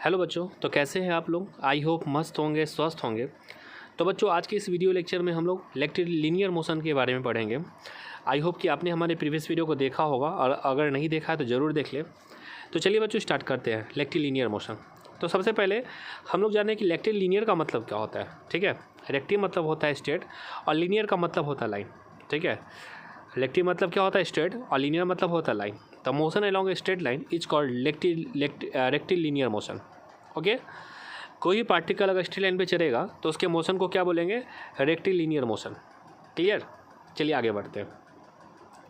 Hello बच्चों, तो कैसे हैं आप लोग। आई होप मस्त होंगे, स्वस्थ होंगे। तो बच्चों, आज के इस वीडियो लेक्चर में हम लोग लीनियर मोशन के बारे में पढ़ेंगे। आई होप कि आपने हमारे प्रीवियस वीडियो को देखा होगा, और अगर नहीं देखा है तो ज़रूर देख ले। तो चलिए बच्चों, स्टार्ट करते हैं लीनियर मोशन। तो सबसे पहले हम लोग जानें कि लीनियर का मतलब क्या होता है। ठीक है, रेक्टिव मतलब होता है स्ट्रेट, और लीनियर का मतलब होता है लाइन। ठीक है, रेक्टिव मतलब क्या होता है स्ट्रेट, और लीनियर मतलब होता है line. The motion along a straight line is called linear motion. Okay, कोई भी पार्टिकल अगर स्ट्रेट लाइन पे चलेगा तो उसके मोशन को क्या बोलेंगे, लीनियर मोशन। क्लियर। चलिए आगे बढ़ते हैं।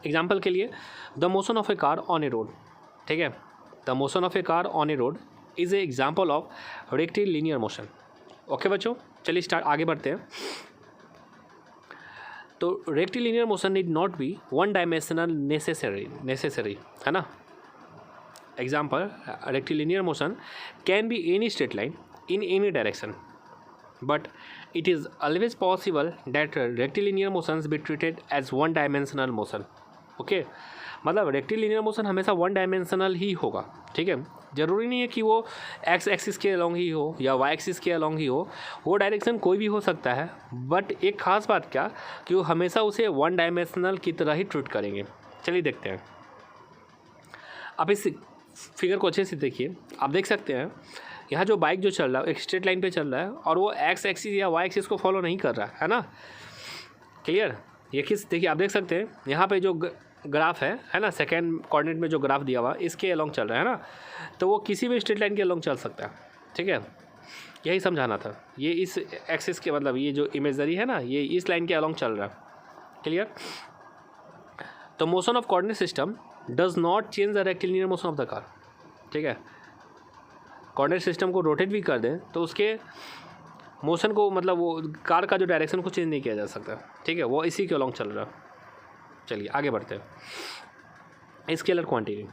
एग्जाम्पल के लिए, the motion of A car on A road. ठीक है, the motion of A car on A road is a example of linear motion. Okay बच्चों, चलिए स्टार्ट आगे बढ़ते हैं। तो linear motion need not be one dimensional necessary है ना। Example, rectilinear motion can be any straight line in any direction, but it is always possible that rectilinear motions be treated as one dimensional motion. Okay, मतलब rectilinear motion हमेशा one dimensional ही होगा। ठीक है, ज़रूरी नहीं है कि वो एक्स एक्सिस के अलॉन्ग ही हो या वाई एक्सिस के अलॉन्ग ही हो, वो डायरेक्शन कोई भी हो सकता है। बट एक खास बात क्या कि वो हमेशा उसे वन डायमेंशनल की तरह ही ट्रीट करेंगे। चलिए देखते हैं। अब इस फिगर को अच्छे से देखिए। आप देख सकते हैं यहाँ जो बाइक जो चल रहा है एक स्ट्रेट लाइन पे चल रहा है, और वो एक्स एक्सिस या वाई एक्सिस को फॉलो नहीं कर रहा है ना। क्लियर। ये किस देखिए, आप देख सकते हैं यहाँ पे जो ग्राफ है ना, सेकेंड कोऑर्डिनेट में जो ग्राफ दिया हुआ इसके अलोंग चल रहा है ना, तो वो किसी भी स्ट्रेट लाइन के अलोंग चल सकता है। ठीक है, यही समझाना था। ये इस एक्सिस के मतलब ये जो इमेजरी है ना, ये इस लाइन के अलोंग चल रहा है। क्लियर। तो motion of coordinate system does not change the rectilinear motion of the car. ठीक है, कोऑर्डिनेट सिस्टम को रोटेट भी कर दें तो उसके मोशन को मतलब वो कार का जो डायरेक्शन को चेंज नहीं किया जा सकता। ठीक है, वो इसी के अलोंग चल रहा है। चलिए आगे बढ़ते हैं। Scalar quantity.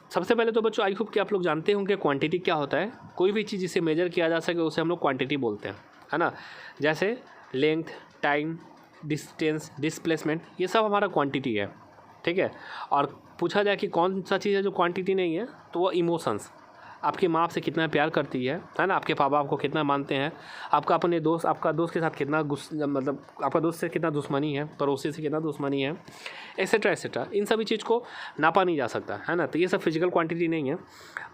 सबसे पहले तो बच्चों, आई होप कि आप लोग जानते होंगे क्वांटिटी क्या होता है। कोई भी चीज़ जिसे मेजर किया जा सके उसे हम लोग क्वांटिटी बोलते हैं, है ना। जैसे लेंथ, टाइम, डिस्टेंस, डिस्प्लेसमेंट, ये सब हमारा क्वांटिटी है। ठीक है, और पूछा जाए कि कौन सा चीज़ है जो क्वांटिटी नहीं है, तो वो इमोशंस। आपकी माँ आपसे कितना प्यार करती है ना, आपके पापा आपको कितना मानते हैं, आपका दोस्त के साथ कितना मतलब आपका दोस्त से कितना दुश्मनी है, पड़ोसी से कितना दुश्मनी है, एक्सेट्रा एक्सेट्रा। इन सभी चीज़ को नापा नहीं जा सकता है ना। तो ये सब फिजिकल क्वांटिटी नहीं है।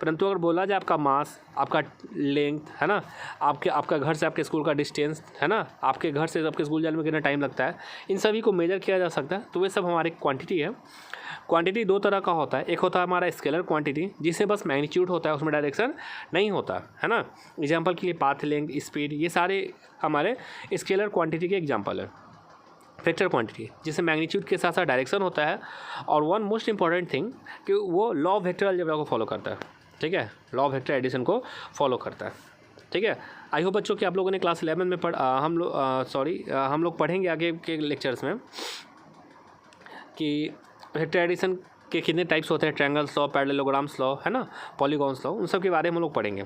परंतु अगर बोला जाए आपका मास, आपका लेंथ है ना, आपका घर से आपके स्कूल का डिस्टेंस है ना, आपके घर से आपके स्कूल जाने में कितना टाइम लगता है, इन सभी को मेजर किया जा सकता है। तो वे सब हमारी क्वांटिटी है। क्वांटिटी दो तरह का होता है। एक होता है हमारा स्केलर क्वांटिटी, जिसमें बस मैग्नीट्यूड होता है, उसमें डायरेक्शन नहीं होता है ना। एग्जांपल के लिए पाथ, लेंथ, स्पीड, ये सारे हमारे स्केलर क्वांटिटी के एग्जांपल है। वेक्टर क्वांटिटी जिसे मैग्नीट्यूड के साथ साथ डायरेक्शन होता है, और वन मोस्ट इंपॉर्टेंट थिंग कि वो लॉ ऑफ वेक्टर अलजेब्रा को फॉलो करता है। ठीक है, लॉ ऑफ वेक्टर एडिशन को फॉलो करता है। ठीक है, आई होप बच्चों कि आप लोगों ने क्लास 11 में हम लोग पढ़ेंगे आगे के लेक्चर्स में कि वेक्टर एडिशन के कितने टाइप्स होते हैं। ट्रायंगल्स लॉ, पैरेललोग्राम्स लॉ है ना, पॉलीगॉन्स लॉ, उन सब के बारे में हम लोग पढ़ेंगे।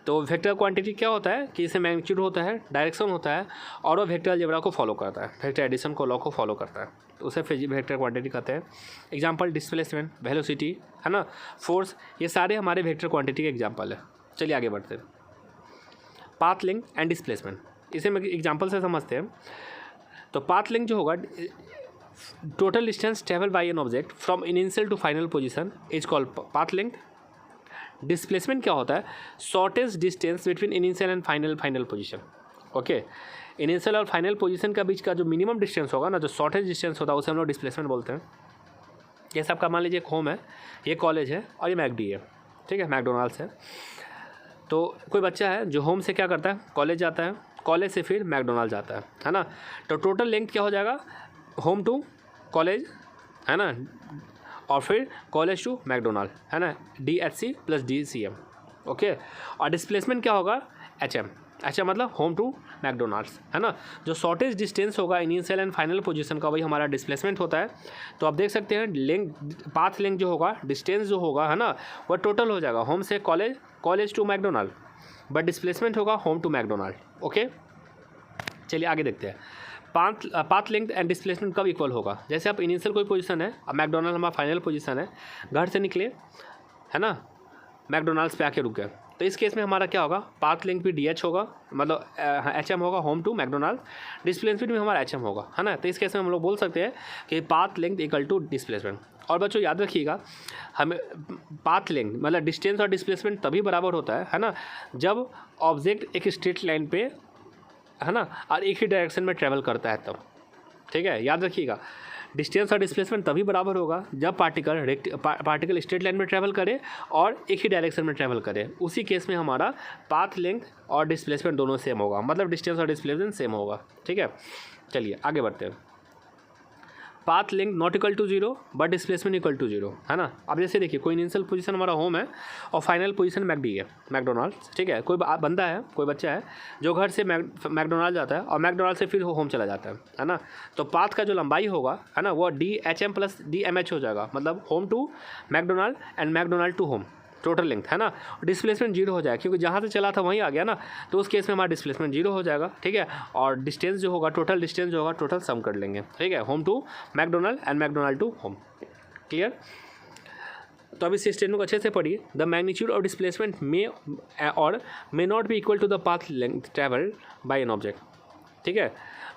तो वेक्टर क्वांटिटी क्या होता है कि इसे मैग्नीट्यूड होता है, डायरेक्शन होता है, और वो वेक्टर अलजेब्रा को फॉलो करता है, वेक्टर एडिशन को लॉ को फॉलो करता है, तो उसे वेक्टर क्वांटिटी कहते हैं। एग्जांपल डिस्प्लेसमेंट, वेलोसिटी है ना, फोर्स, ये सारे हमारे वेक्टर क्वांटिटी के एग्जांपल है। चलिए आगे बढ़ते हैं। पाथ लेंथ एंड डिस्प्लेसमेंट, इसे हम एग्जांपल से समझते हैं। तो पाथ लेंथ जो होगा, total distance travel by an object from initial to final position is called path length. Displacement क्या होता है, shortest distance between initial and final position. Okay, initial और फाइनल पोजीशन का बीच का जो मिनिमम डिस्टेंस होगा ना, जो शॉर्टेस्ट डिस्टेंस होता है, उसे हम लोग डिस्प्लेसमेंट बोलते हैं। जैसे आपका मान लीजिए एक होम है, ये कॉलेज है, और ये मैकडी है। ठीक है, मैकडोनाल्ड्स है। तो कोई बच्चा है जो होम से क्या करता है, कॉलेज जाता है, कॉलेज से फिर मैकडोनाल्ड जाता है ना। तो टोटल लेंथ क्या हो जाएगा, होम टू कॉलेज है ना, और फिर कॉलेज टू मैकडोनाल्ड है ना, DHC + DCM। ओके, और डिस्प्लेसमेंट क्या होगा, HM मतलब होम टू मैकडोनाल्ड्स है ना। जो शॉर्टेज डिस्टेंस होगा इनिशियल एंड फाइनल पोजीशन का, वही हमारा डिस्प्लेसमेंट होता है। तो आप देख सकते हैं लेंथ, पाथ लेंथ जो होगा, डिस्टेंस जो होगा है ना, वह टोटल हो जाएगा होम से college to McDonald, but displacement होगा होम टू मैकडोनाल्ड। ओके, चलिए आगे देखते हैं। पाथ लेंथ एंड डिस्प्लेसमेंट कब इक्वल होगा, जैसे आप इनिशियल कोई पोजीशन है, अब मैकडोनाल्ड हमारा फाइनल पोजीशन है, घर से निकले है ना, मैकडोनाल्ड्स पे आके रुक गए, तो इस केस में हमारा क्या होगा, पाथ लेंथ भी DH होगा, मतलब HM होगा होम टू मैकडोनाल्ड, डिस्प्लेसमेंट भी हमारा HM होगा, है ना। तो इस केस में हम लोग बोल सकते हैं कि path length equal to displacement. और बच्चों याद रखिएगा, हमें पाथ लेंथ मतलब डिस्टेंस और डिस्प्लेसमेंट तभी बराबर होता है ना, जब ऑब्जेक्ट एक स्ट्रेट लाइन पे, है ना, और एक ही डायरेक्शन में ट्रैवल करता है तब, ठीक है। याद रखिएगा, डिस्टेंस और डिस्प्लेसमेंट तभी बराबर होगा जब पार्टिकल स्ट्रेट लाइन में ट्रैवल करे और एक ही डायरेक्शन में ट्रैवल करे, उसी केस में हमारा पाथ लेंथ और डिस्प्लेसमेंट दोनों सेम होगा, मतलब डिस्टेंस और डिस्प्लेसमेंट सेम होगा, ठीक है। चलिए आगे बढ़ते हैं। Path length not equal to 0 but displacement equal to 0, है ना। अब जैसे देखिए, कोई इनिशियल पोजीशन हमारा होम है और फाइनल पोजीशन मैकडी है, मैकडोनाल्ड्स, ठीक है। कोई बंदा है, कोई बच्चा है जो घर से मैकडोनाल्ड जाता है और मैकडोनाल्ड से फिर होम चला जाता है ना। तो पाथ का जो लंबाई होगा, है ना, वो DHM प्लस DMH हो जाएगा, मतलब home to McDonald and McDonald to home, total length, है ना। डिस्प्लेसमेंट 0 हो जाएगा क्योंकि जहाँ से चला था वहीं आ गया ना, तो उस केस में हमारा डिस्प्लेसमेंट 0 हो जाएगा, ठीक है। और डिस्टेंस जो होगा, टोटल डिस्टेंस जो होगा, टोटल सम कर लेंगे, ठीक है, home to McDonald and McDonald to home, clear. तो अब इस स्टेटमेंट को अच्छे से पढ़िए। The magnitude of displacement may और may not be equal to the path length travel by an object, ठीक है।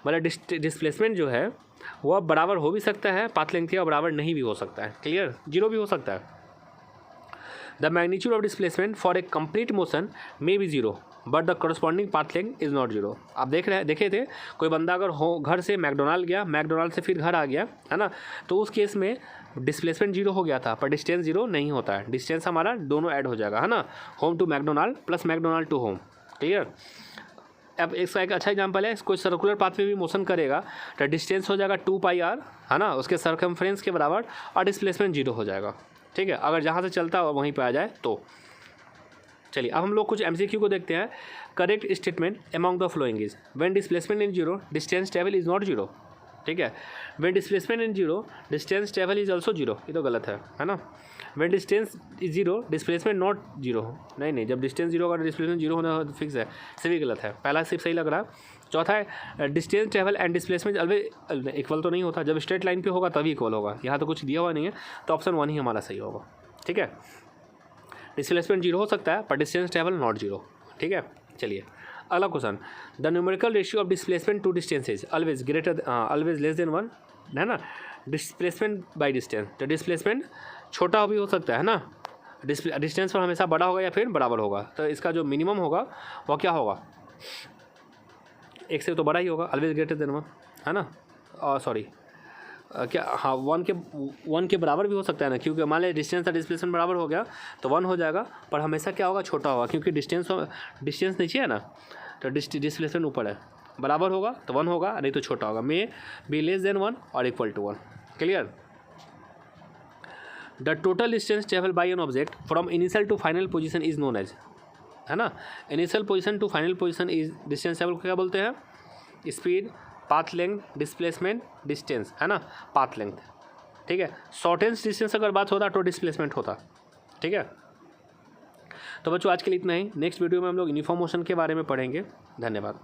मतलब डिस्प्लेसमेंट जो है वो बराबर हो भी सकता है पाथ लेंथ के, और बराबर नहीं भी हो सकता है, क्लियर, 0 भी हो सकता है। The magnitude of displacement for a complete motion may be 0, but the corresponding path length is not 0। आप देखे थे, कोई बंदा अगर घर से मैकडोनाल्ड गया, मैकडोनाल्ड से फिर घर आ गया, है ना, तो उस केस में डिस्प्लेसमेंट 0 हो गया था, पर डिस्टेंस 0 नहीं होता है, डिस्टेंस हमारा दोनों ऐड हो जाएगा, है ना, home to McDonald plus McDonald to home, clear. अब इसका एक अच्छा एग्जांपल है, कोई सर्कुलर पाथ में भी मोशन करेगा तो डिस्टेंस हो जाएगा 2πr, है ना, उसके सर्कमफ्रेंस के बराबर, और डिस्प्लेसमेंट 0 हो जाएगा, ठीक है, अगर जहाँ से चलता हो वहीं पे आ जाए तो। चलिए अब हम लोग कुछ MCQ को देखते हैं। Correct statement among the following is when displacement in 0 distance travel is not 0, ठीक है। When displacement in 0 distance travel is also 0, ये तो गलत है ना। When distance is 0 displacement not 0, नहीं, जब डिस्टेंस 0 होगा डिस्प्लेसमेंट 0 होना फिक्स है, सभी गलत है, पहला सिर्फ सही लग रहा है। चौथा है distance travel and displacement always equal तो नहीं होता, जब स्ट्रेट लाइन पे होगा तभी इक्वल होगा, यहाँ तो कुछ दिया हुआ नहीं है, तो ऑप्शन 1 ही हमारा सही होगा, ठीक है। डिस्प्लेसमेंट 0 हो सकता है पर डिस्टेंस ट्रैवल नॉट 0, ठीक है। चलिए अगला question, the numerical ratio of displacement to distance is always less than 1, है ना। डिस्प्लेसमेंट बाय डिस्टेंस, तो डिस्प्लेसमेंट छोटा भी हो सकता है ना, डिस्टेंस पर हमेशा बड़ा होगा या फिर बराबर होगा, तो इसका जो मिनिमम होगा वो क्या होगा, 1 से तो बड़ा ही होगा, ऑलवेज ग्रेटर देन 1, है ना। सॉरी क्या, हाँ 1 के बराबर भी हो सकता है ना, क्योंकि मान लीजिए डिस्टेंस और डिस्प्लेसमेंट बराबर हो गया तो 1 हो जाएगा, पर हमेशा क्या होगा, छोटा होगा, क्योंकि डिस्टेंस नीचे है ना, तो डिस्प्लेसमेंट ऊपर है, बराबर होगा तो 1 होगा, नहीं तो छोटा होगा, मे बी लेस देन 1 और equal to 1, clear. The total distance travel by an object from initial to final position is known as, है ना। Initial position to final position is distance travel को क्या बोलते हैं, speed, path length, displacement, distance, है ना, path length, ठीक है। शॉर्टेस्ट डिस्टेंस अगर बात होता तो डिस्प्लेसमेंट होता, ठीक है। तो बच्चों आज के लिए इतना ही, नेक्स्ट वीडियो में हम लोग यूनिफॉर्म मोशन के बारे में पढ़ेंगे। धन्यवाद।